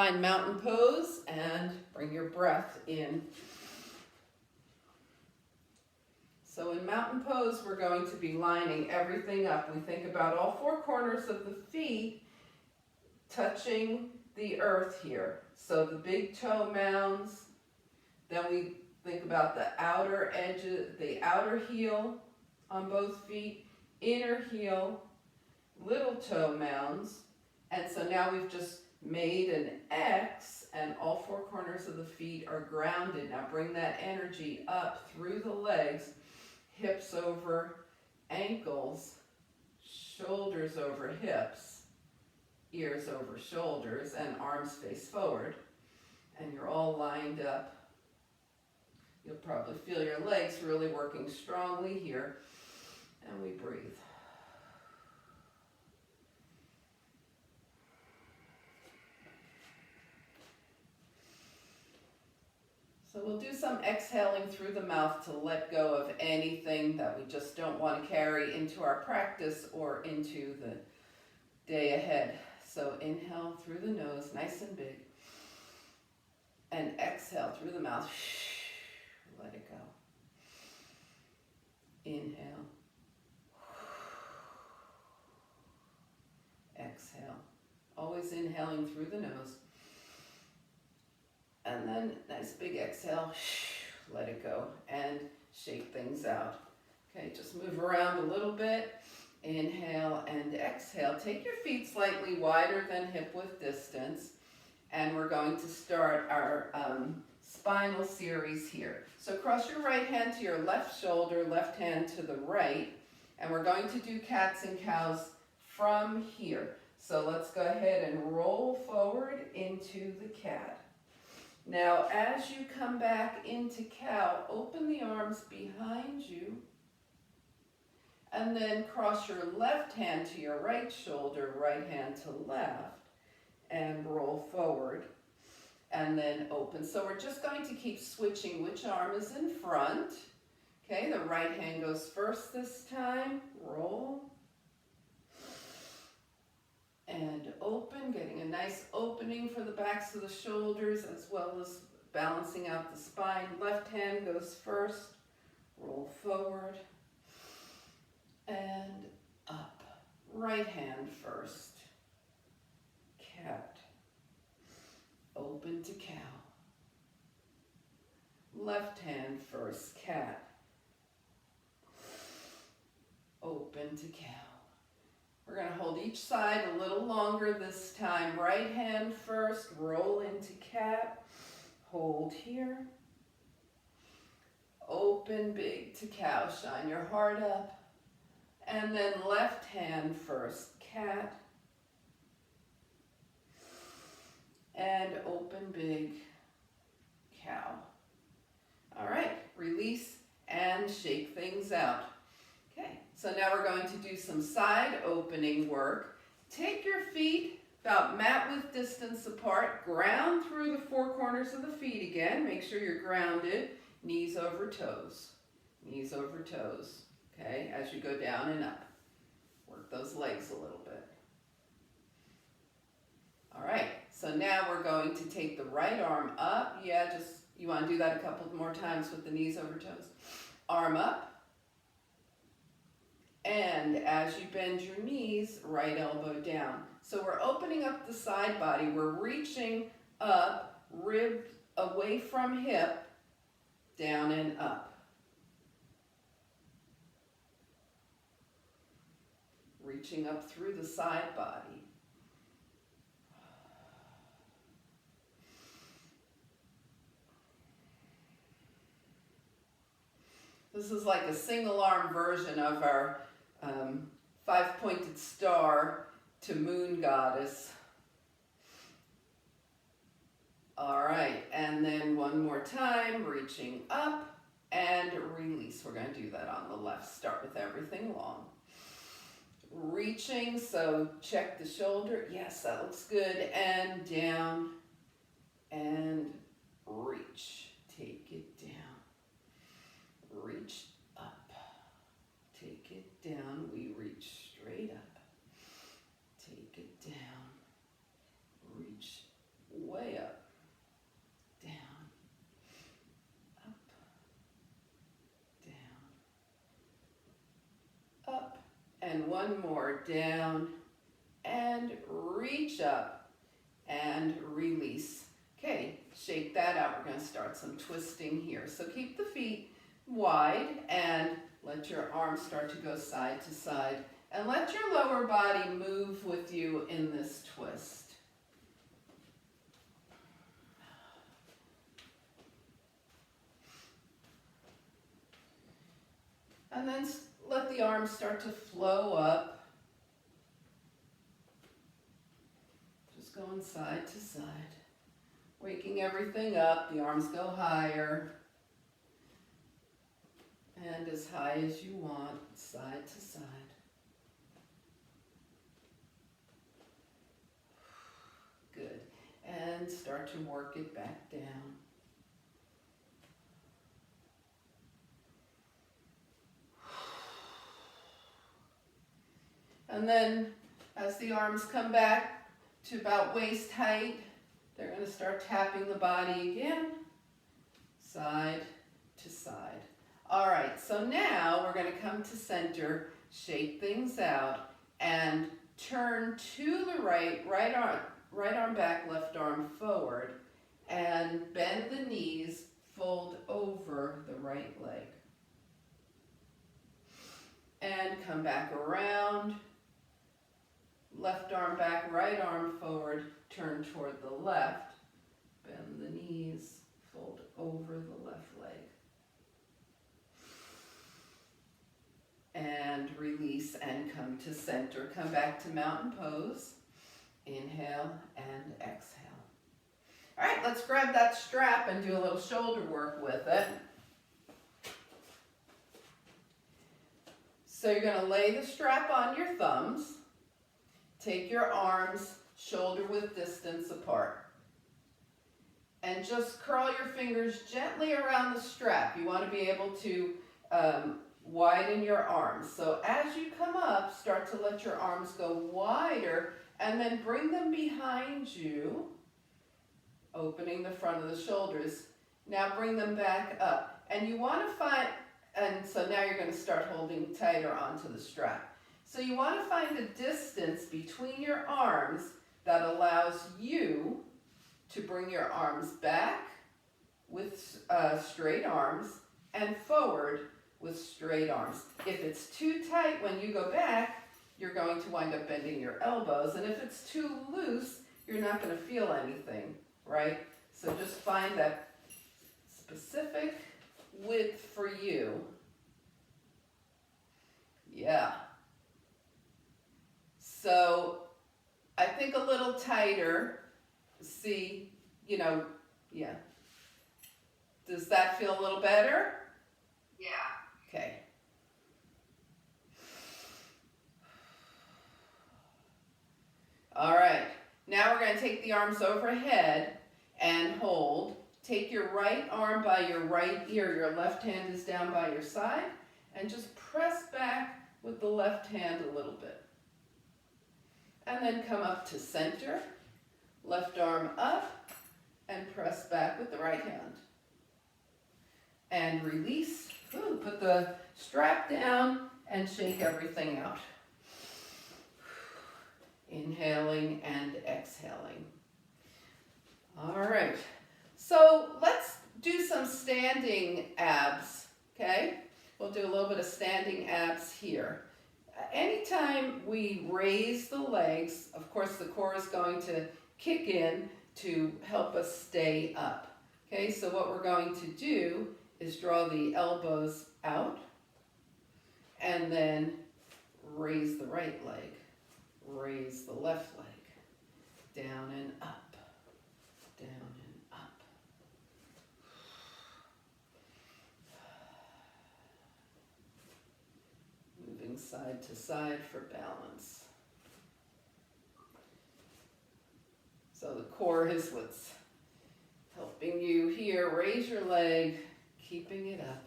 Find mountain pose and bring your breath in. So in mountain pose, we're going to be lining everything up. We think about all four corners of the feet touching the earth here. So the big toe mounds, then we think about the outer edges, the outer heel on both feet, inner heel, little toe mounds, and so now we've just made an X and all four corners of the feet are grounded. Now bring that energy up through the legs, hips over ankles, shoulders over hips, ears over shoulders, and arms face forward. And you're all lined up. You'll probably feel your legs really working strongly here. And we breathe. So we'll do some exhaling through the mouth to let go of anything that we just don't want to carry into our practice or into the day ahead. So inhale through the nose, nice and big. And exhale through the mouth. Let it go. Inhale. Exhale. Always inhaling through the nose. And then nice big exhale, let it go, and shake things out. Okay, just move around a little bit. Inhale and exhale. Take your feet slightly wider than hip width distance. And we're going to start our spinal series here. So cross your right hand to your left shoulder, left hand to the right. And we're going to do cats and cows from here. So let's go ahead and roll forward into the cat. Now, as you come back into cow, open the arms behind you, and then cross your left hand to your right shoulder, right hand to left, and roll forward, and then open. So we're just going to keep switching which arm is in front. Okay, the right hand goes first this time, roll, and open, getting a nice opening for the backs of the shoulders as well as balancing out the spine. Left hand goes first, roll forward, and up. Right hand first, cat, open to cow. Left hand first, cat, open to cow. We're going to hold each side a little longer this time. Right hand first, roll into cat, hold here. Open big to cow, shine your heart up. And then left hand first, cat. And open big, cow. All right, release and shake things out. Okay, so now we're going to do some side opening work. Take your feet about mat width distance apart, ground through the four corners of the feet again. Make sure you're grounded, knees over toes, okay, as you go down and up. Work those legs a little bit. All right, so now we're going to take the right arm up. Yeah, just, you want to do that a couple more times with the knees over toes. Arm up. And as you bend your knees, right elbow down. So we're opening up the side body. We're reaching up, rib away from hip, down and up. Reaching up through the side body. This is like a single arm version of our five-pointed star to moon goddess. All right, and then one more time, reaching up and release. We're going to do that on the left. Start with everything long. Reaching, so check the shoulder. Yes, that looks good. And down and reach. Take it down. Reach up. Take it down. We reach straight up. Take it down. Reach way one more, down and reach up and release. Okay, shake that out. We're going to start some twisting here. So keep the feet wide and let your arms start to go side to side. And let your lower body move with you in this twist. And then let the arms start to flow up. Just going side to side. Waking everything up. The arms go higher. And as high as you want, side to side. Good. And start to work it back down. And then as the arms come back to about waist height, they're going to start tapping the body again, side to side. All right, so now we're going to come to center, shake things out, and turn to the right arm back, left arm forward, and bend the knees, fold over the right leg. And come back around, left arm back, right arm forward, turn toward the left, bend the knees, fold over the left leg. And release and come to center. Come back to mountain pose. Inhale and exhale. All right, let's grab that strap and do a little shoulder work with it. So you're going to lay the strap on your thumbs. Take your arms shoulder width distance apart. And just curl your fingers gently around the strap. You want to be able to widen your arms. So as you come up, start to let your arms go wider and then bring them behind you, opening the front of the shoulders. Now bring them back up. And you want to find, and so now you're going to start holding tighter onto the strap. So you want to find a distance between your arms that allows you to bring your arms back with straight arms and forward with straight arms. If it's too tight when you go back, you're going to wind up bending your elbows. And if it's too loose, you're not going to feel anything, right? So just find that specific width for you. Yeah. So I think a little tighter. See, yeah. Does that feel a little better? Yeah. Okay. All right. Now we're going to take the arms overhead and hold. Take your right arm by your right ear. Your left hand is down by your side. And just press back with the left hand a little bit. And then come up to center. Left arm up. And press back with the right hand. And release. Ooh, put the strap down and shake everything out. Inhaling and exhaling. All right. So let's do some standing abs, okay? We'll do a little bit of standing abs here. Anytime we raise the legs, of course the core is going to kick in to help us stay up. Okay, so what we're going to do is draw the elbows out and then raise the right leg, raise the left leg, down and up, down and up. Moving side to side for balance. So the core is what's helping you here. Raise your leg, keeping it up.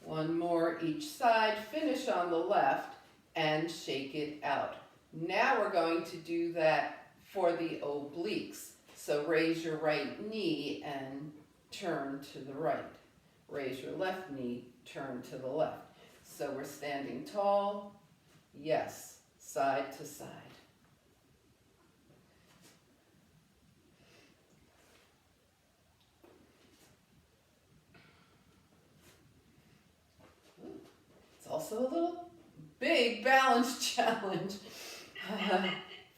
One more each side. Finish on the left and shake it out. Now we're going to do that for the obliques. So raise your right knee and turn to the right. Raise your left knee, turn to the left. So we're standing tall, Yes, side to side. It's also a little big balance challenge,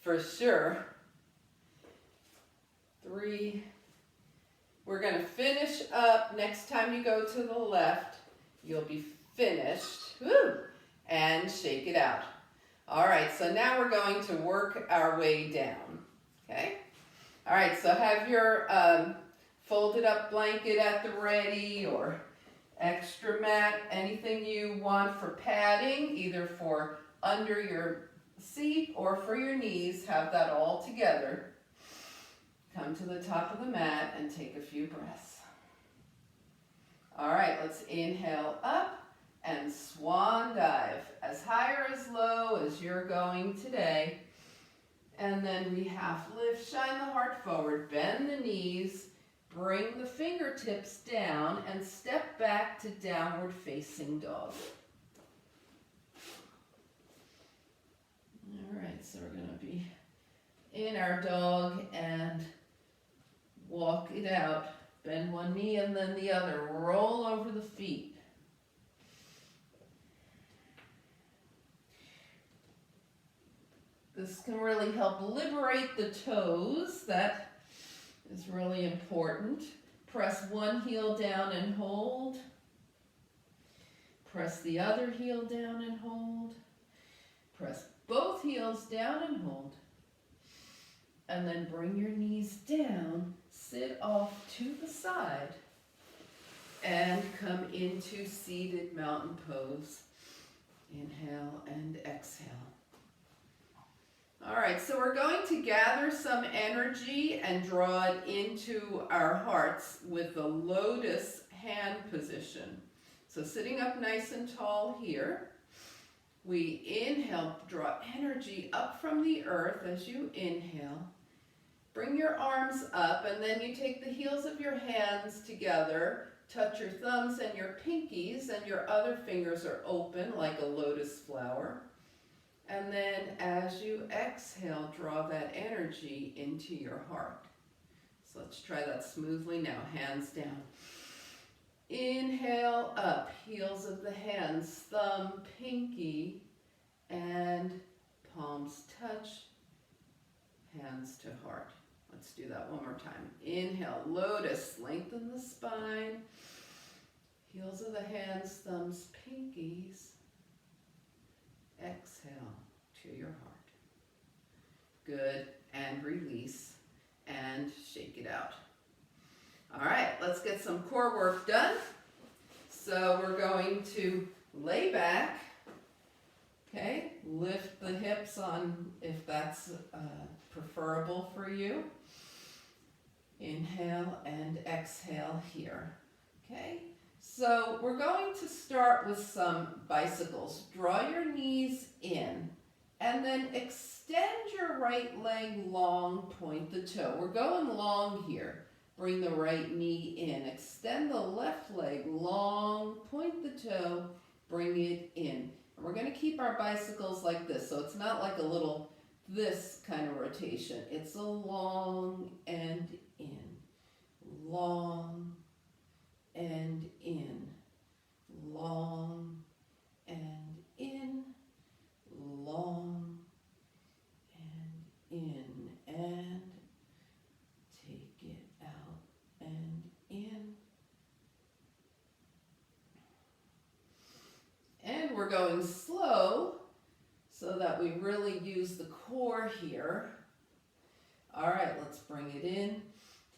for sure. 3. We're going to finish up. Next time you go to the left, you'll be finished. Woo! And shake it out. All right, so now we're going to work our way down. Okay? All right, so have your folded up blanket at the ready, or extra mat, anything you want for padding, either for under your seat or for your knees. Have that all together. Come to the top of the mat and take a few breaths. All right, let's inhale up and swan dive, as high or as low as you're going today. And then we half lift, shine the heart forward, bend the knees, bring the fingertips down, and step back to downward facing dog. All right, so we're going to be in our dog and walk it out. Bend one knee and then the other. Roll over the feet. This can really help liberate the toes. That is really important. Press one heel down and hold. Press the other heel down and hold. Press both heels down and hold. And then bring your knees down, sit off to the side, and come into seated mountain pose. Inhale and exhale. All right, so we're going to gather some energy and draw it into our hearts with the lotus hand position. So sitting up nice and tall here. We inhale, draw energy up from the earth as you inhale. Bring your arms up, and then you take the heels of your hands together, touch your thumbs and your pinkies, and your other fingers are open like a lotus flower. And then as you exhale, draw that energy into your heart. So let's try that smoothly now, hands down. Inhale up, heels of the hands, thumb, pinky, and palms touch, hands to heart. Let's do that one more time. Inhale, lotus, lengthen the spine, heels of the hands, thumbs, pinkies. Exhale to your heart. Good, and release, and shake it out. All right, let's get some core work done. So we're going to lay back, okay? Lift the hips on if that's preferable for you. Inhale and exhale here, okay? So we're going to start with some bicycles. Draw your knees in and then extend your right leg long, point the toe. We're going long here. Bring the right knee in. Extend the left leg long, point the toe, bring it in. And we're going to keep our bicycles like this. So it's not like a little this kind of rotation. It's a long and in. Long and in, long and in, long and in, and take it out and in. And we're going slow so that we really use the core here. All right, let's bring it in,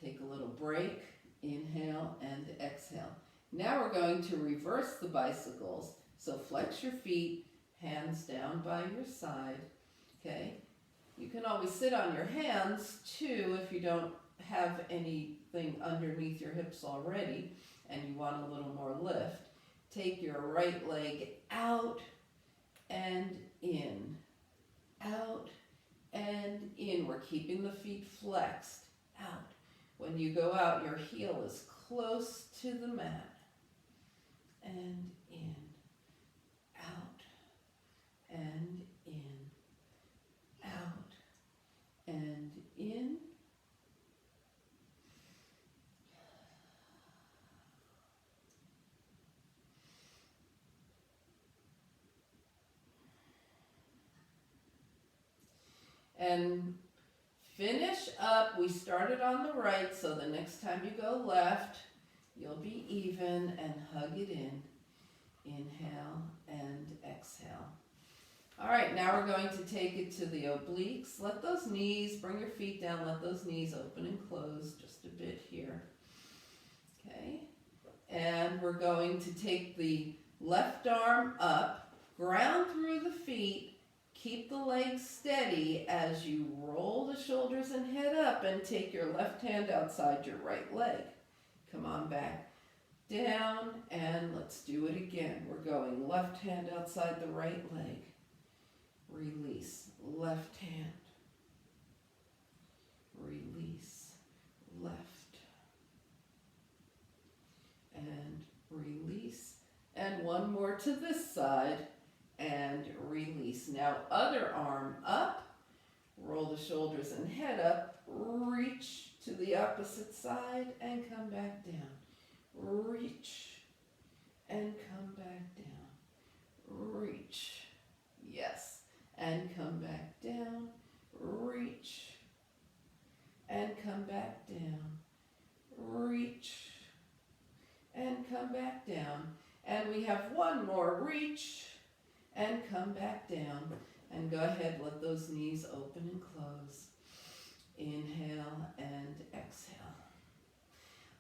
take a little break. Inhale and exhale. Now we're going to reverse the bicycles. So flex your feet, hands down by your side, okay? You can always sit on your hands too if you don't have anything underneath your hips already and you want a little more lift. Take your right leg out and in, out and in. We're keeping the feet flexed, out. When you go out, your heel is close to the mat. And in, out, and and in. And finish up. We started on the right, so the next time you go left, you'll be even and hug it in. Inhale and exhale. All right, now we're going to take it to the obliques. Let those knees, bring your feet down, let those knees open and close just a bit here. Okay, and we're going to take the left arm up, ground through the feet, keep the legs steady as you roll the shoulders and head up, and take your left hand outside your right leg. Come on back down, and let's do it again. We're going left hand outside the right leg. Release, left hand. Release, left. And release. And one more to this side. And release. Now other arm up. Roll the shoulders and head up. Reach to the opposite side and come back down. Reach and come back down. Reach. Yes. And come back down, reach, and come back down, reach, and come back down. And we have one more, reach, and come back down. And go ahead, let those knees open and close. Inhale and exhale.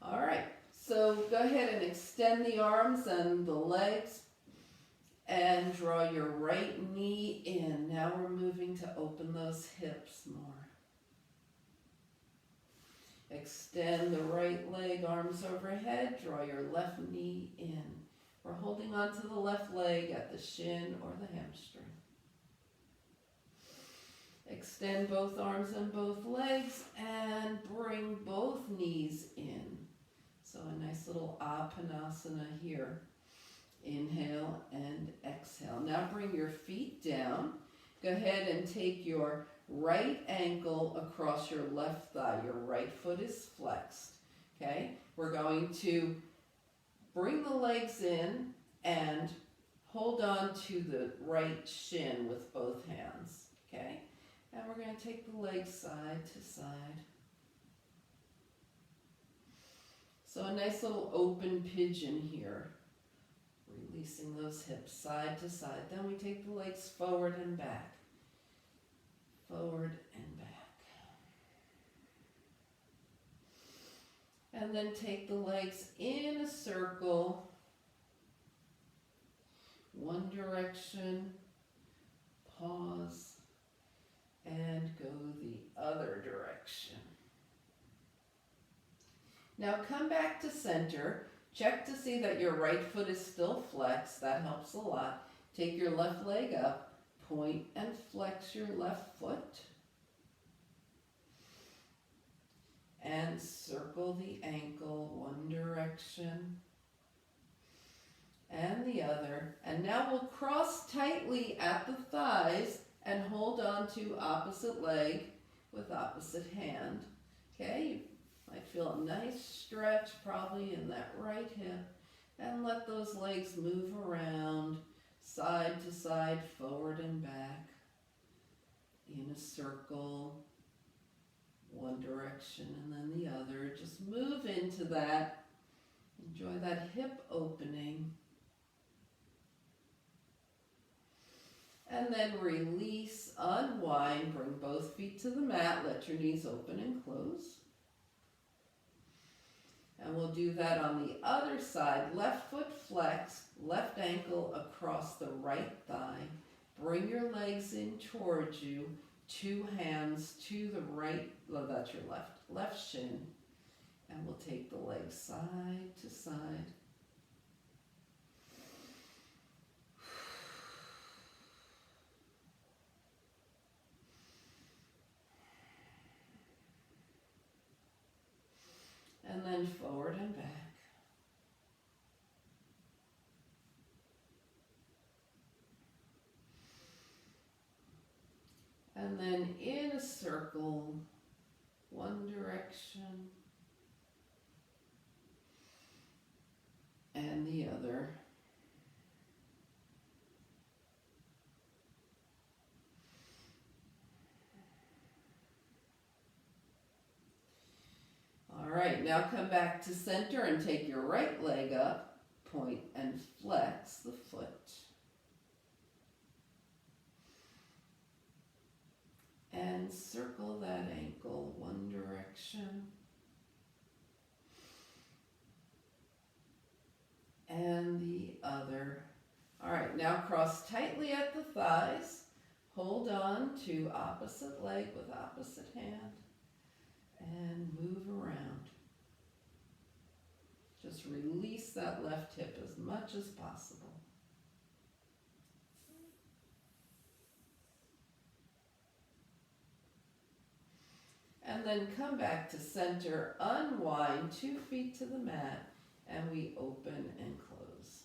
All right, so go ahead and extend the arms and the legs. And draw your right knee in. Now we're moving to open those hips more. Extend the right leg, arms overhead. Draw your left knee in. We're holding on to the left leg at the shin or the hamstring. Extend both arms and both legs and bring both knees in. So a nice little Apanasana here. Inhale and exhale. Now bring your feet down. Go ahead and take your right ankle across your left thigh. Your right foot is flexed. Okay? We're going to bring the legs in and hold on to the right shin with both hands. Okay? And we're going to take the legs side to side. So a nice little open pigeon here. Releasing those hips side to side. Then we take the legs forward and back. Forward and back. And then take the legs in a circle. One direction. Pause. And go the other direction. Now come back to center. Check to see that your right foot is still flexed. That helps a lot. Take your left leg up, point and flex your left foot. And circle the ankle one direction and the other. And now we'll cross tightly at the thighs and hold on to opposite leg with opposite hand. Okay? I feel a nice stretch probably in that right hip, and let those legs move around side to side, forward and back in a circle, one direction and then the other. Just move into that. Enjoy that hip opening. And then release, unwind, bring both feet to the mat, let your knees open and close. And we'll do that on the other side. Left foot flexed, left ankle across the right thigh. Bring your legs in towards you. Two hands to the right, well, that's your left shin. And we'll take the legs side to side. And then forward and back. And then in a a circle, one direction and the other. All right, now come back to center and take your right leg up, point and flex the foot. And circle that ankle one direction and the other. All right, now cross tightly at the thighs. Hold on to opposite leg with opposite hand and move around. Just release that left hip as much as possible. And then come back to center, unwind 2 feet to the mat, and we open and close.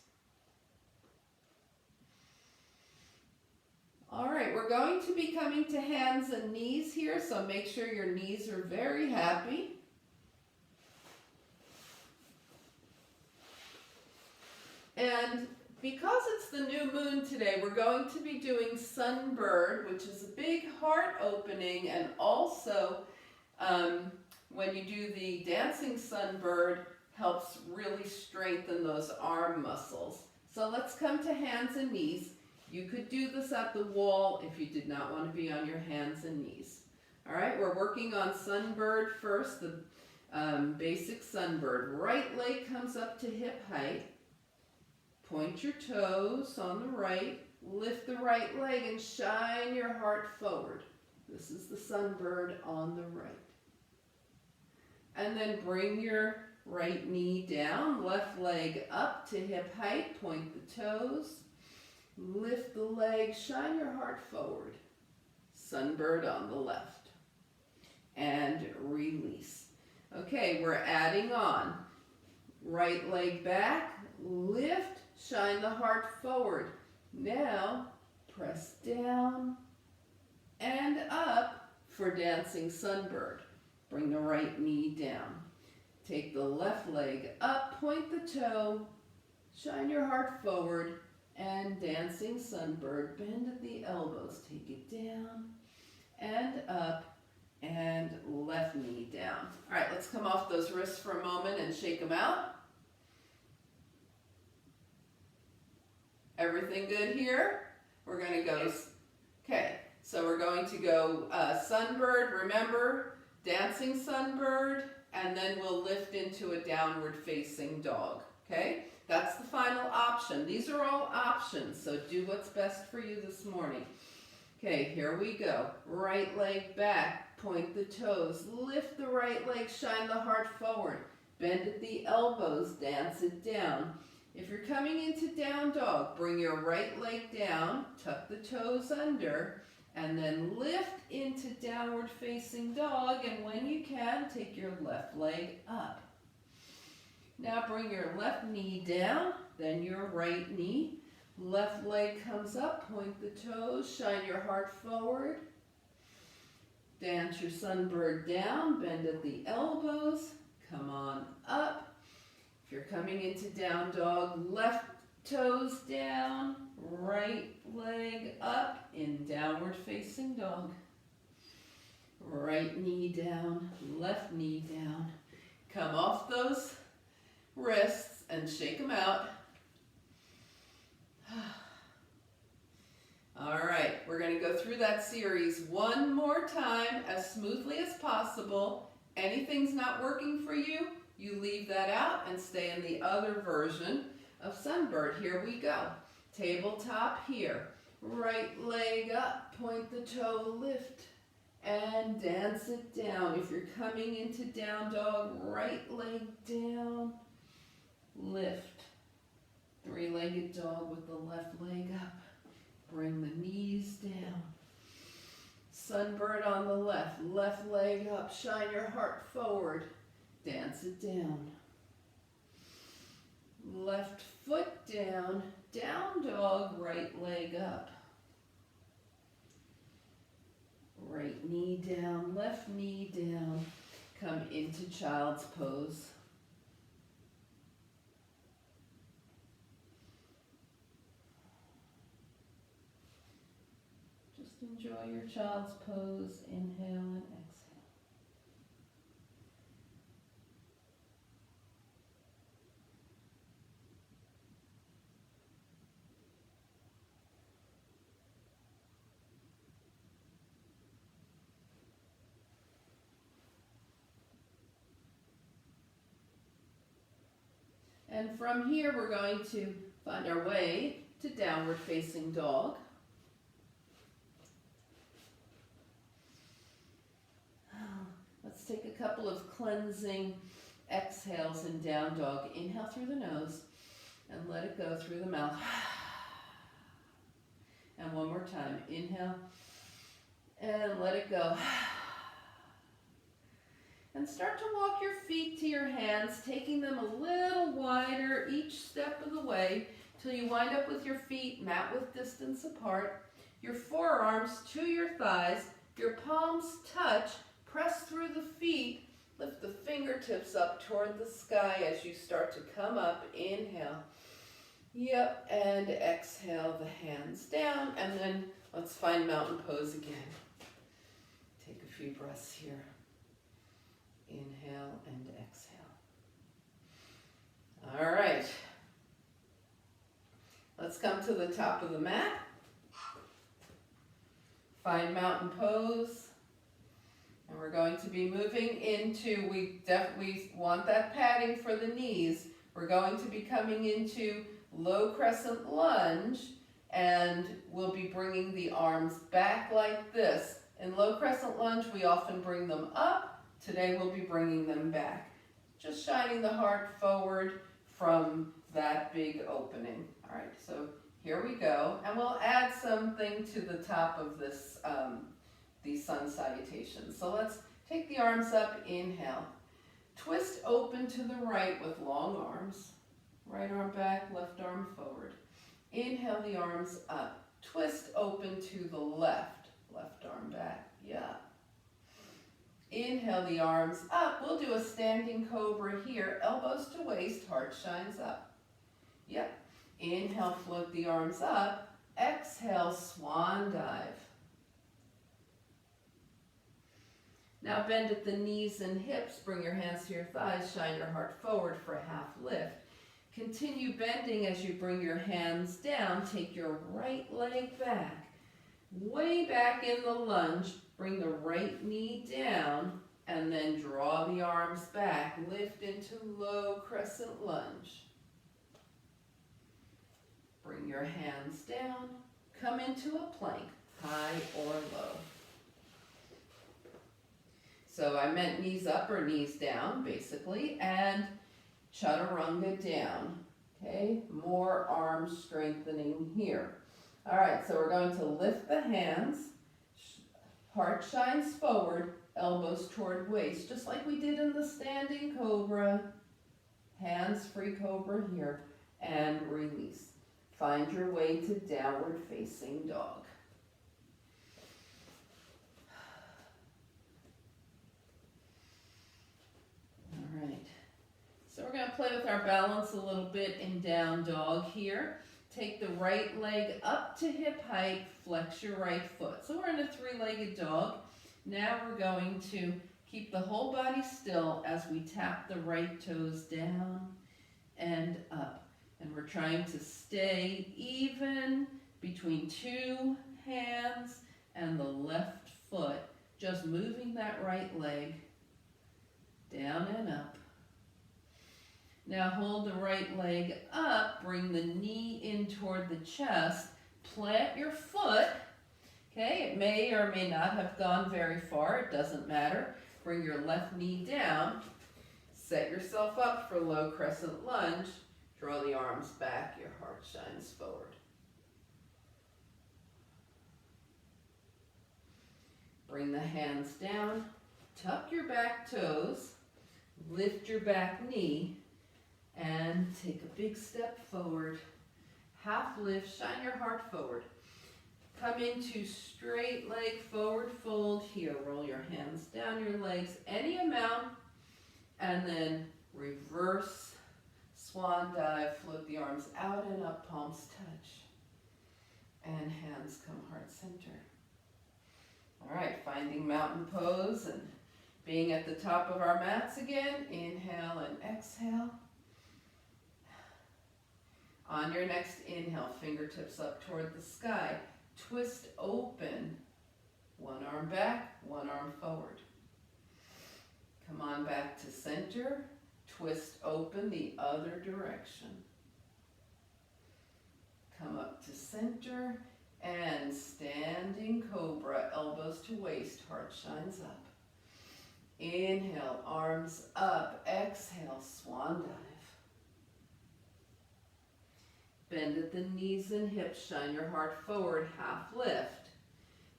All right, we're going to be coming to hands and knees here, so make sure your knees are very happy. And because it's the new moon today, we're going to be doing Sunbird, which is a big heart opening, and also when you do the dancing Sunbird, helps really strengthen those arm muscles. So let's come to hands and knees. You could do this at the wall if you did not want to be on your hands and knees. All right, we're working on Sunbird first, the basic Sunbird. Right leg comes up to hip height. Point your toes on the right. Lift the right leg and shine your heart forward. This is the Sunbird on the right. And then bring your right knee down, left leg up to hip height, point the toes, lift the leg, shine your heart forward. Sunbird on the left. And release. Okay, we're adding on. Right leg back, lift, shine the heart forward. Now, press down and up for dancing Sunbird. Bring the right knee down. Take the left leg up, point the toe, shine your heart forward, and dancing Sunbird. Bend at the elbows, take it down and up, and left knee down. All right, let's come off those wrists for a moment and shake them out. Everything good here? We're going to go, okay, so we're going to go Sunbird, remember, dancing Sunbird, and then we'll lift into a downward facing dog, okay? That's the final option. These are all options, so do what's best for you this morning. Okay, here we go. Right leg back, point the toes, lift the right leg, shine the heart forward, bend at the elbows, dance it down. If you're coming into down dog, bring your right leg down, tuck the toes under, and then lift into downward facing dog, and when you can, take your left leg up. Now bring your left knee down, then your right knee. Left leg comes up, point the toes, shine your heart forward. Dance your Sunbird down, bend at the elbows, come on up. If you're coming into down dog, left toes down, right leg up in downward facing dog. Right knee down, left knee down. Come off those wrists and shake them out. All right, we're going to go through that series one more time as smoothly as possible. Anything's not working for you, you leave that out and stay in the other version of Sunbird. Here we go. Tabletop here. Right leg up, point the toe, lift, and dance it down. If you're coming into down dog, right leg down, lift. Three-legged dog with the left leg up. Bring the knees down. Sunbird on the left, left leg up, shine your heart forward, dance it down. Left foot down, down dog, right leg up. Right knee down, left knee down. Come into child's pose. Just enjoy your child's pose. Inhale and exhale. And from here, we're going to find our way to downward facing dog. Let's take a couple of cleansing exhales in down dog. Inhale through the nose and let it go through the mouth. And one more time. Inhale and let it go. And start to walk your feet to your hands, taking them a little wider each step of the way till you wind up with your feet mat width distance apart, your forearms to your thighs, your palms touch, press through the feet, lift the fingertips up toward the sky as you start to come up. Inhale. Yep, and exhale the hands down, and then let's find mountain pose again. Take a few breaths here. Inhale and exhale. All right. Let's come to the top of the mat. Find mountain pose. And we're going to be moving into, we want that padding for the knees. We're going to be coming into low crescent lunge, and we'll be bringing the arms back like this. In low crescent lunge, we often bring them up. Today we'll be bringing them back. Just shining the heart forward from that big opening. All right, so here we go. And we'll add something to the top of this, these sun salutations. So let's take the arms up, inhale. Twist open to the right with long arms. Right arm back, left arm forward. Inhale the arms up. Twist open to the left, left arm back, yeah. Inhale the arms up. We'll do a standing cobra here. Elbows to waist, heart shines up. Yep. Inhale, float the arms up. Exhale, swan dive. Now bend at the knees and hips. Bring your hands to your thighs. Shine your heart forward for a half lift. Continue bending as you bring your hands down. Take your right leg back. Way back in the lunge. Bring the right knee down and then draw the arms back. Lift into low crescent lunge. Bring your hands down. Come into a plank, high or low. So I meant knees up or knees down, basically, and chaturanga down. Okay, more arm strengthening here. All right, so we're going to lift the hands. Heart shines forward, elbows toward waist, just like we did in the standing cobra. Hands free cobra here, and release. Find your way to downward facing dog. All right, so we're going to play with our balance a little bit in down dog here. Take the right leg up to hip height, flex your right foot. So we're in a three-legged dog. Now we're going to keep the whole body still as we tap the right toes down and up. And we're trying to stay even between two hands and the left foot. Just moving that right leg down and up. Now hold the right leg up, bring the knee in toward the chest, plant your foot. Okay, it may or may not have gone very far, it doesn't matter. Bring your left knee down, set yourself up for low crescent lunge, draw the arms back, your heart shines forward. Bring the hands down, tuck your back toes, lift your back knee, and take a big step forward. Half lift, shine your heart forward. Come into straight leg forward fold here. Roll your hands down your legs any amount, and then reverse swan dive. Float the arms out and up, palms touch, and hands come heart center. All right, finding mountain pose and being at the top of our mats again. Inhale and exhale. On your next inhale, fingertips up toward the sky. Twist open. One arm back, one arm forward. Come on back to center. Twist open the other direction. Come up to center and standing cobra, elbows to waist, heart shines up. Inhale, arms up. Exhale, swan dive. Bend at the knees and hips, shine your heart forward, half lift.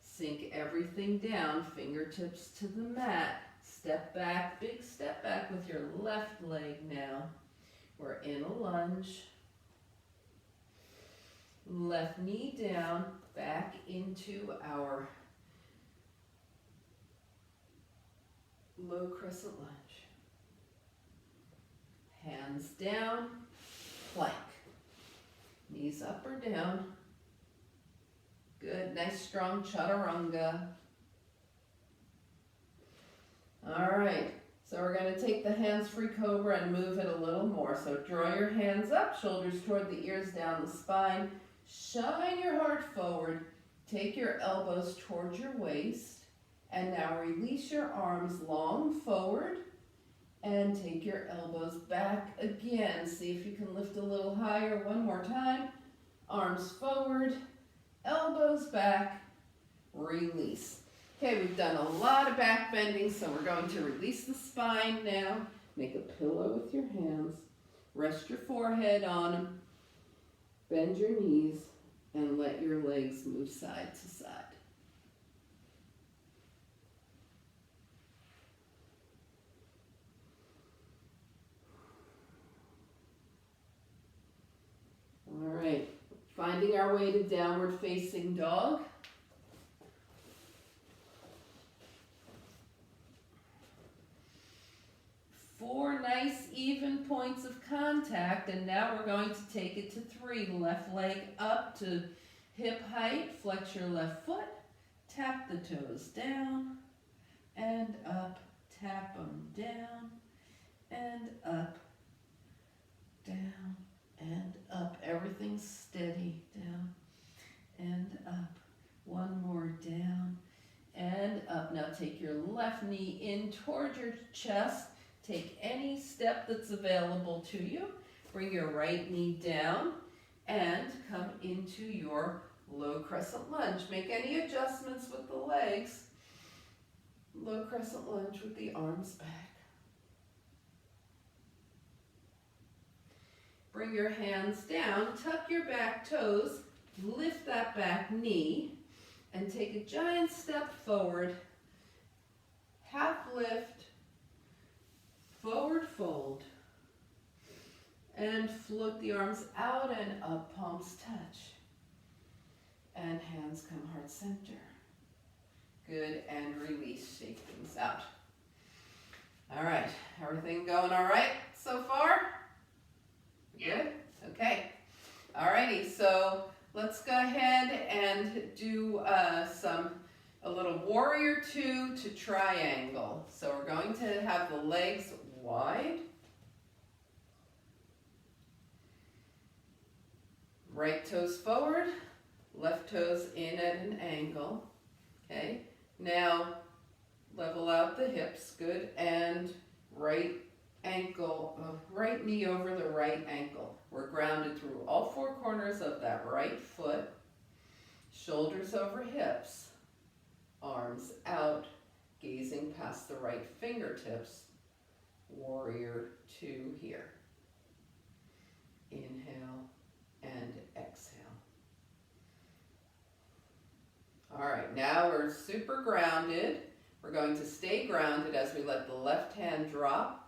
Sink everything down, fingertips to the mat. Step back, big step back with your left leg now. We're in a lunge. Left knee down, back into our low crescent lunge. Hands down, plank. Knees up or down. Good, nice strong chaturanga. All right, so we're going to take the hands-free cobra and move it a little more. So draw your hands up, shoulders toward the ears, down the spine. Shine your heart forward. Take your elbows towards your waist. And now release your arms long forward. And take your elbows back again. See if you can lift a little higher. One more time. Arms forward, elbows back, release. Okay, we've done a lot of back bending, so we're going to release the spine now. Make a pillow with your hands. Rest your forehead on them. Bend your knees and let your legs move side to side. All right, finding our way to downward facing dog. Four nice even points of contact, and now we're going to take it to 3. Left leg up to hip height, flex your left foot, tap the toes down and up, tap them down and up, down and up. Everything's steady, down and up. One more, down and up. Now take your left knee in toward your chest. Take any step that's available to you. Bring your right knee down and come into your low crescent lunge. Make any adjustments with the legs. Low crescent lunge with the arms back. Bring your hands down, tuck your back toes, lift that back knee, and take a giant step forward, half lift, forward fold, and float the arms out and up, palms touch, and hands come heart center. Good, and release, shake things out. All right, everything going all right so far? Good? Okay. All righty, so let's go ahead and do a little warrior 2 to triangle. So we're going to have the legs wide. Right toes forward, left toes in at an angle. Okay, now level out the hips, good, and right ankle, right knee over the right ankle. We're grounded through all 4 corners of that right foot, shoulders over hips, arms out, gazing past the right fingertips. Warrior 2 here. Inhale and exhale. All right, now we're super grounded. We're going to stay grounded as we let the left hand drop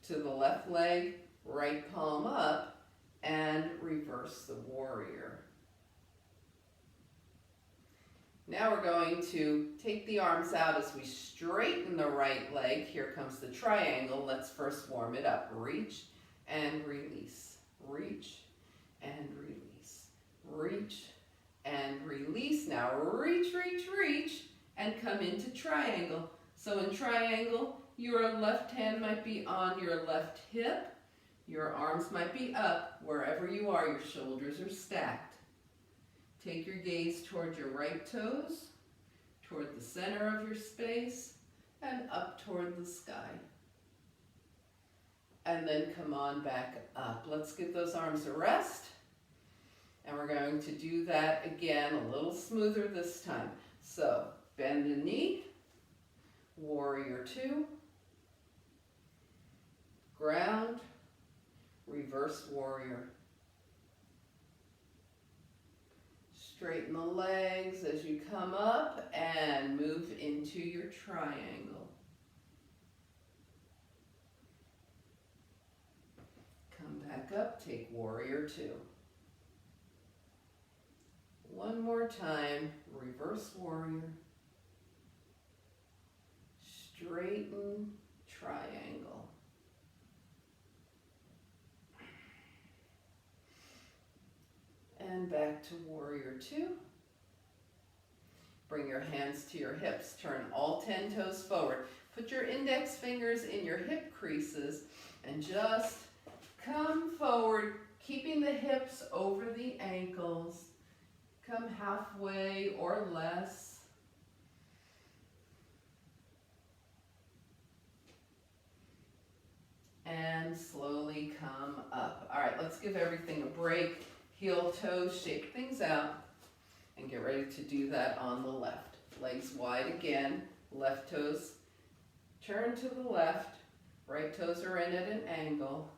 to the left leg, right palm up, and reverse the warrior. Now we're going to take the arms out as we straighten the right leg. Here comes the triangle. Let's first warm it up. Reach and release. Reach and release. Reach and release. Now reach, reach, reach, and come into triangle. So in triangle, your left hand might be on your left hip. Your arms might be up. Wherever you are, your shoulders are stacked. Take your gaze toward your right toes, toward the center of your space, and up toward the sky. And then come on back up. Let's give those arms a rest. And we're going to do that again a little smoother this time. So bend the knee, warrior two, ground, reverse warrior. Straighten the legs as you come up and move into your triangle. Come back up, take warrior two. One more time, reverse warrior. Straighten triangle. And back to warrior two. Bring your hands to your hips. Turn all 10 toes forward. Put your index fingers in your hip creases and just come forward, keeping the hips over the ankles. Come halfway or less. And slowly come up. All right, let's give everything a break. Heel, toes, shake things out, and get ready to do that on the left. Legs wide again, left toes turn to the left, right toes are in at an angle,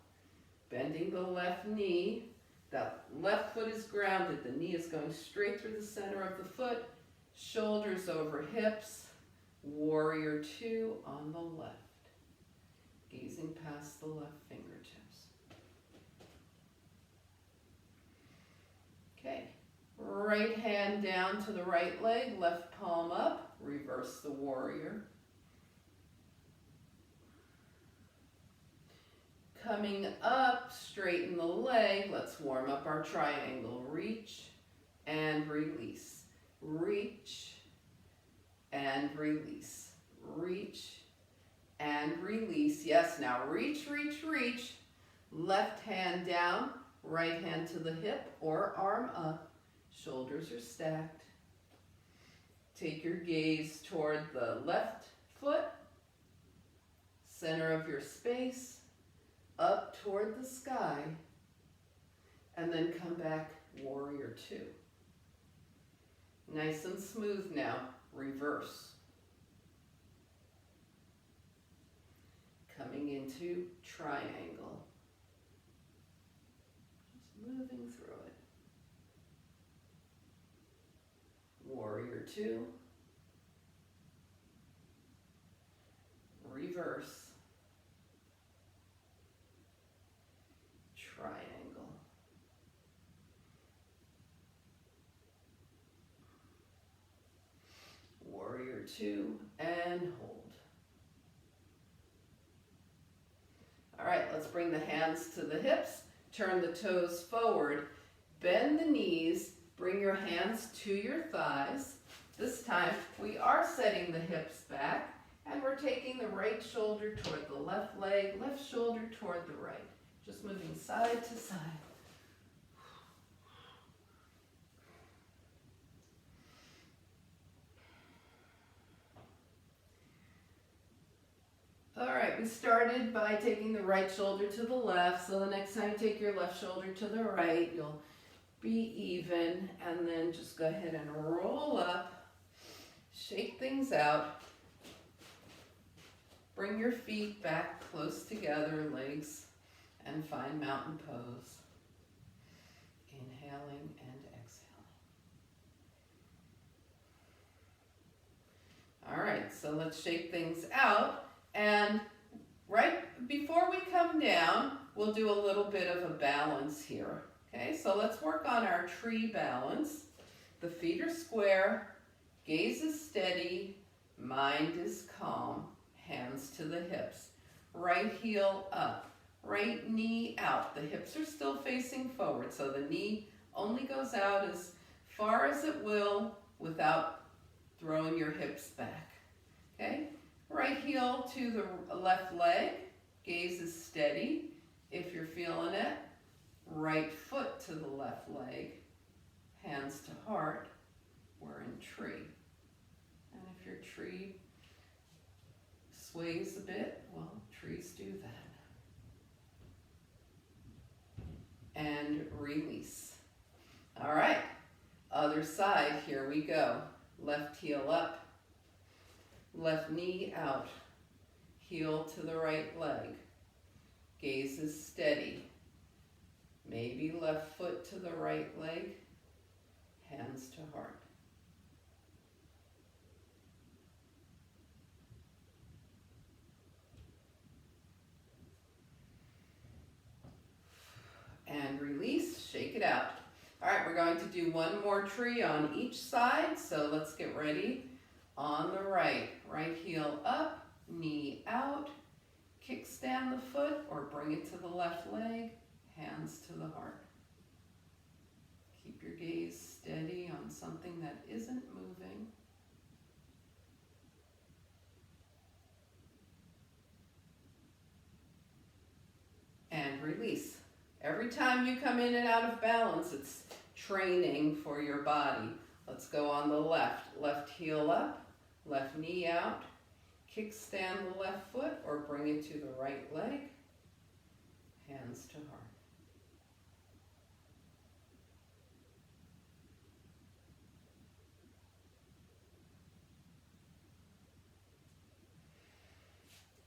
bending the left knee. That left foot is grounded, the knee is going straight through the center of the foot, shoulders over hips, warrior two on the left, gazing past the left fingertips. Okay, right hand down to the right leg, left palm up, reverse the warrior. Coming up, straighten the leg, let's warm up our triangle. Reach and release. Reach and release. Reach and release. Yes, now reach, reach, reach. Left hand down. Right hand to the hip or arm up, shoulders are stacked. Take your gaze toward the left foot, center of your space, up toward the sky, and then come back, warrior two. Nice and smooth now, reverse. Coming into triangle. Moving through it. Warrior two. Reverse. Triangle. Warrior two and hold. All right, let's bring the hands to the hips. Turn the toes forward, bend the knees, bring your hands to your thighs. This time we are setting the hips back and we're taking the right shoulder toward the left leg, left shoulder toward the right. Just moving side to side. All right, we started by taking the right shoulder to the left, so the next time you take your left shoulder to the right, you'll be even, and then just go ahead and roll up, shake things out, bring your feet back close together, legs, and find mountain pose. Inhaling and exhaling. All right, so let's shake things out. And right before we come down, we'll do a little bit of a balance here. Okay, so let's work on our tree balance. The feet are square, Gaze is steady, mind is calm, hands to the hips. Right heel up, right knee out. The hips are still facing forward, so the knee only goes out as far as it will without throwing your hips back. Okay? Right heel to the left leg, gaze is steady. If you're feeling it, right foot to the left leg, hands to heart. We're in tree. And if your tree sways a bit, well, trees do that. And release. All right, other side, here we go. Left heel up, left knee out, heel to the right leg. Gaze is steady. Maybe left foot to the right leg, hands to heart. And release, shake it out. All right, we're going to do one more tree on each side, so let's get ready. On the right, right heel up, knee out, kickstand the foot or bring it to the left leg, hands to the heart. Keep your gaze steady on something that isn't moving. And release. Every time you come in and out of balance, it's training for your body. Let's go on the left. Left heel up, left knee out, kickstand the left foot or bring it to the right leg, hands to heart.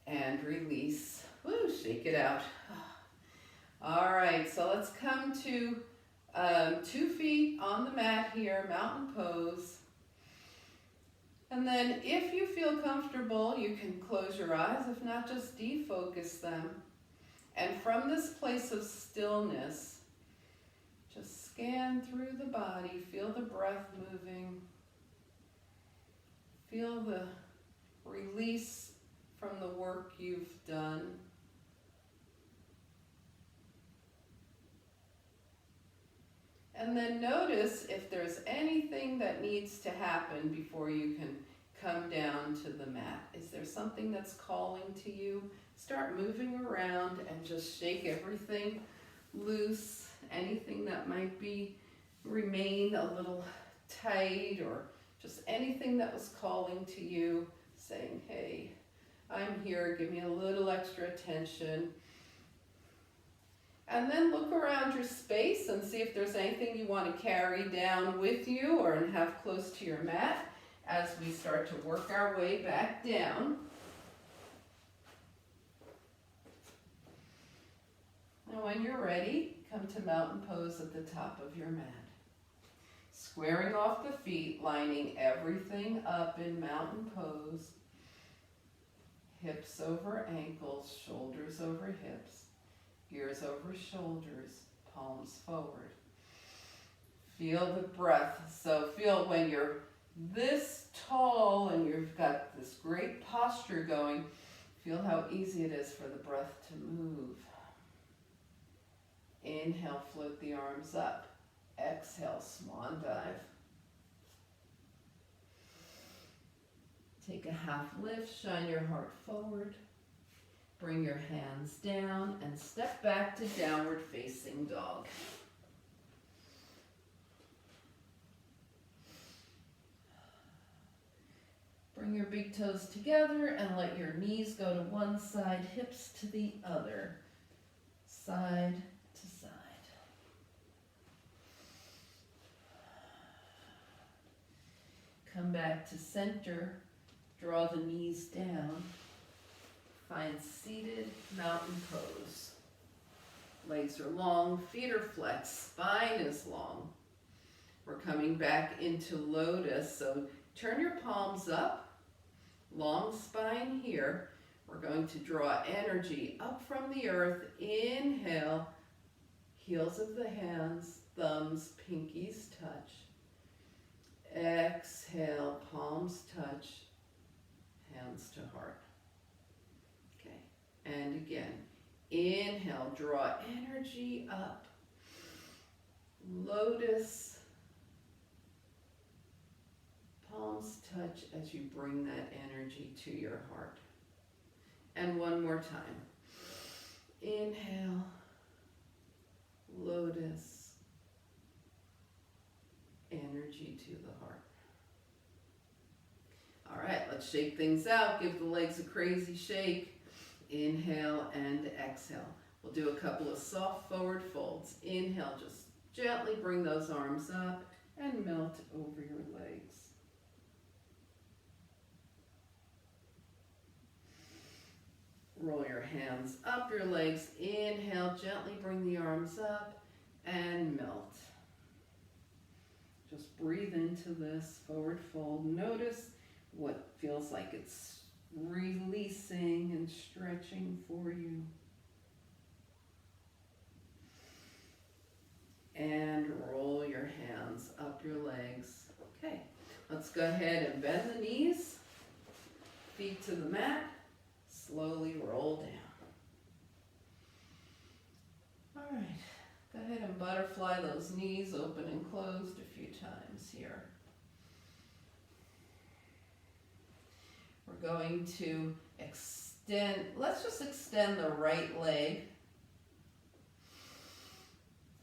And release. Woo, shake it out. All right, so let's come to 2 feet on the mat here, mountain pose. And then if you feel comfortable, you can close your eyes. If not, just defocus them. And from this place of stillness, just scan through the body. Feel the breath moving. Feel the release from the work you've done. And then notice if there's anything that needs to happen before you can come down to the mat. Is there something that's calling to you? Start moving around and just shake everything loose. Anything that might remain a little tight or just anything that was calling to you, saying, hey, I'm here, give me a little extra attention. And then look around your space and see if there's anything you want to carry down with you or have close to your mat as we start to work our way back down. Now when you're ready, come to mountain pose at the top of your mat. Squaring off the feet, lining everything up in mountain pose. Hips over ankles, shoulders over hips. Ears over shoulders, palms forward. Feel the breath. So feel when you're this tall and you've got this great posture going, feel how easy it is for the breath to move. Inhale, float the arms up. Exhale, swan dive. Take a half lift, shine your heart forward. Bring your hands down and step back to downward facing dog. Bring your big toes together and let your knees go to one side, hips to the other, side to side. Come back to center, draw the knees down. Find seated mountain pose. Legs are long, feet are flexed, spine is long. We're coming back into lotus, so turn your palms up, long spine here. We're going to draw energy up from the earth. Inhale, heels of the hands, thumbs, pinkies touch. Exhale, palms touch, hands to heart. Okay, and again, inhale, draw energy up. Lotus, palms touch as you bring that energy to your heart. And one more time. Inhale, lotus, energy to the heart. All right, let's shake things out. Give the legs a crazy shake. Inhale and exhale. We'll do a couple of soft forward folds. Inhale, just gently bring those arms up and melt over your legs. Roll your hands up your legs. Inhale, gently bring the arms up and melt. Just breathe into this forward fold. Notice what feels like it's releasing and stretching for you. And roll your hands up your legs. Okay, let's go ahead and bend the knees. Feet to the mat. Slowly roll down. All right, go ahead and butterfly those knees open and closed a few times here. We're going to extend, let's just extend the right leg.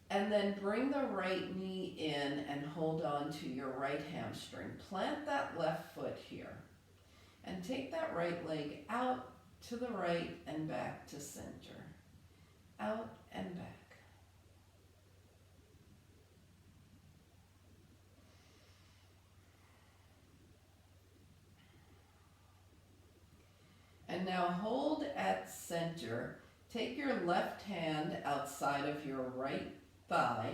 And then bring the right knee in and hold on to your right hamstring. Plant that left foot here. And take that right leg out to the right and back to center. Out and back. And now hold at center. Take your left hand outside of your right thigh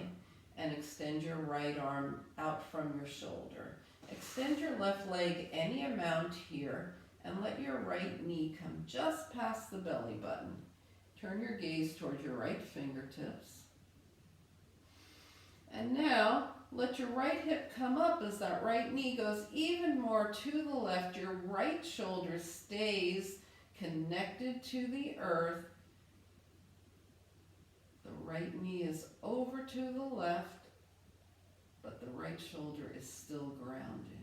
and extend your right arm out from your shoulder. Extend your left leg any amount here and let your right knee come just past the belly button. Turn your gaze towards your right fingertips. And now let your right hip come up as that right knee goes even more to the left. Your right shoulder stays connected to the earth. The right knee is over to the left, but the right shoulder is still grounded.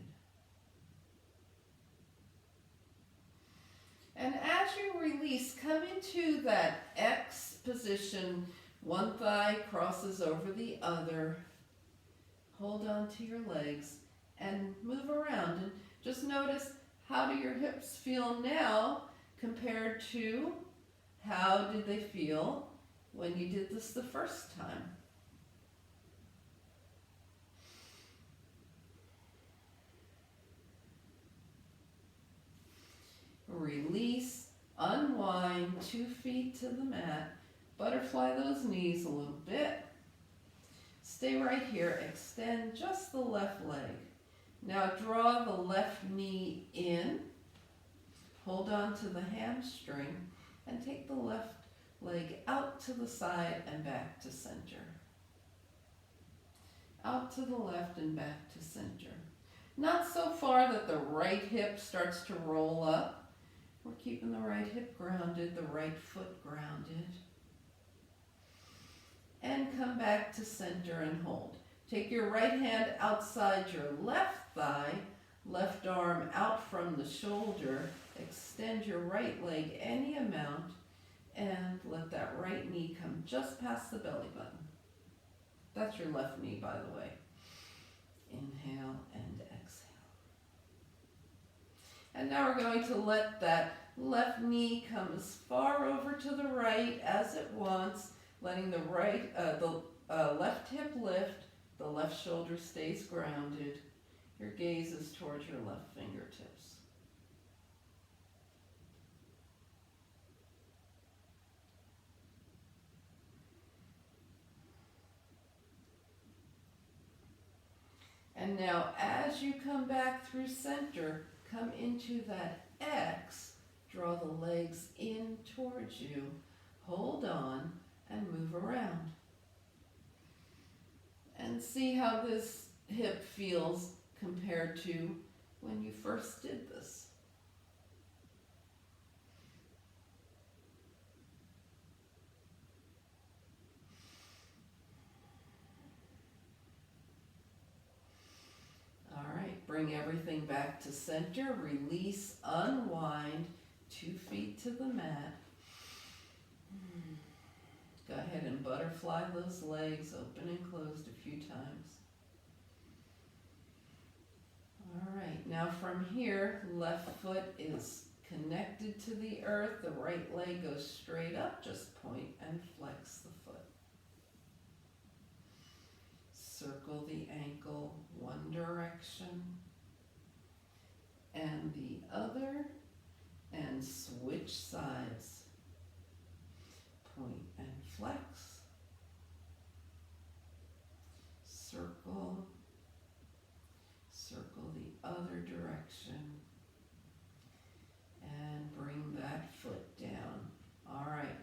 And as you release, come into that X position. One thigh crosses over the other. Hold on to your legs and move around. And just notice, how do your hips feel now compared to how did they feel when you did this the first time? Release, unwind, 2 feet to the mat. Butterfly those knees a little bit. Stay right here. Extend just the left leg. Now draw the left knee in. Hold on to the hamstring and take the left leg out to the side and back to center. Out to the left and back to center. Not so far that the right hip starts to roll up. We're keeping the right hip grounded, the right foot grounded. And come back to center and hold. Take your right hand outside your left thigh, left arm out from the shoulder. Extend your right leg any amount and let that right knee come just past the belly button. That's your left knee, by the way. Inhale and exhale. And now we're going to let that left knee come as far over to the right as it wants, letting the left hip lift, the left shoulder stays grounded. Your gaze is towards your left fingertips. And now as you come back through center, come into that X, draw the legs in towards you, hold on, and move around. And see how this hip feels compared to when you first did this? All right, bring everything back to center, release, unwind, 2 feet to the mat. Go ahead and butterfly those legs, open and closed a few times. All right, now from here, left foot is connected to the earth, the right leg goes straight up, just point and flex the foot. Circle the ankle one direction and the other, and switch sides. Point and flex. Circle. Circle the other direction. And bring that foot down. All right.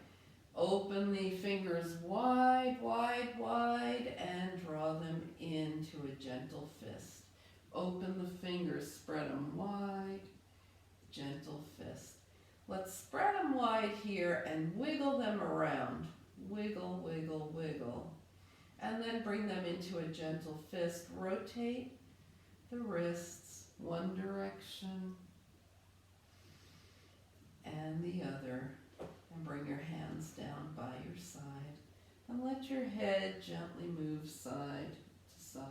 Open the fingers wide, wide, wide, and draw them into a gentle fist. Open the fingers, spread them wide, gentle fist. Let's spread them wide here and wiggle them around. Wiggle, wiggle, wiggle. And then bring them into a gentle fist. Rotate the wrists one direction and the other. And bring your hands down by your side. And let your head gently move side to side.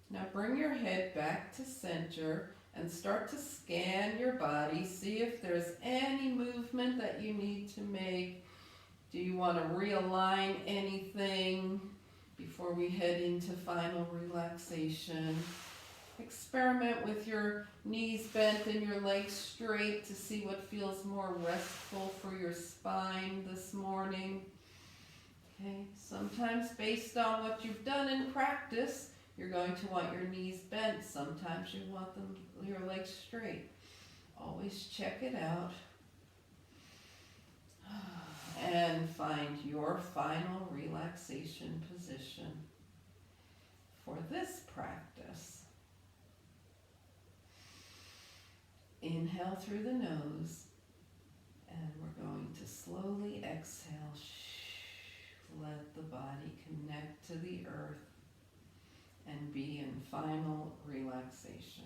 Now bring your head back to center and start to scan your body. See if there's any movement that you need to make. Do you want to realign anything before we head into final relaxation? Experiment with your knees bent and your legs straight to see what feels more restful for your spine this morning. Okay, sometimes based on what you've done in practice, you're going to want your knees bent. Sometimes you want your legs straight. Always check it out. And find your final relaxation position for this practice. Inhale through the nose, and we're going to slowly exhale. Let the body connect to the earth and be in final relaxation.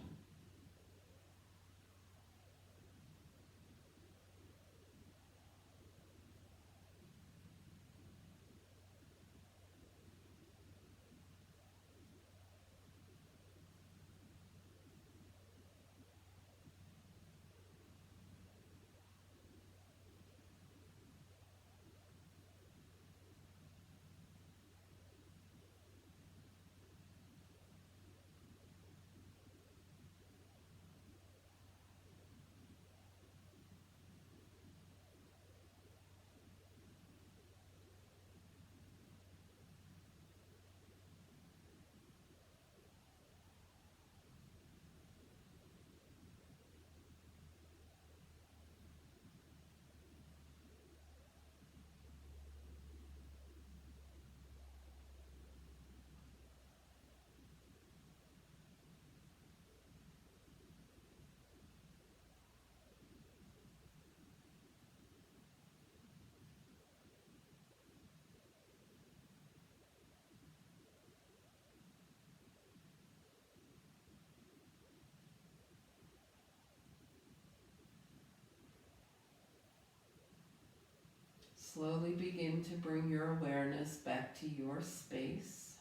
Slowly begin to bring your awareness back to your space.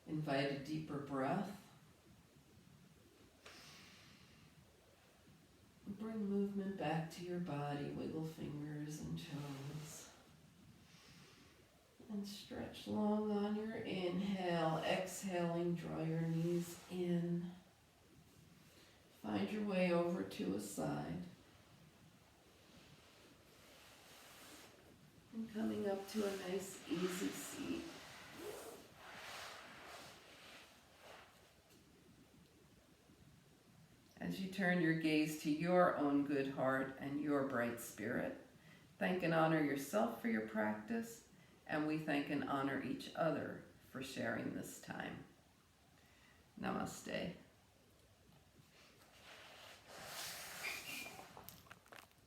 Invite a deeper breath. Bring movement back to your body. Wiggle fingers and toes. And stretch long on your inhale. Exhaling, draw your knees in. Find your way over to a side. And coming up to a nice easy seat. as you turn your gaze to your own good heart and your bright spirit. Thank and honor yourself for your practice, and we thank and honor each other for sharing this time. Namaste.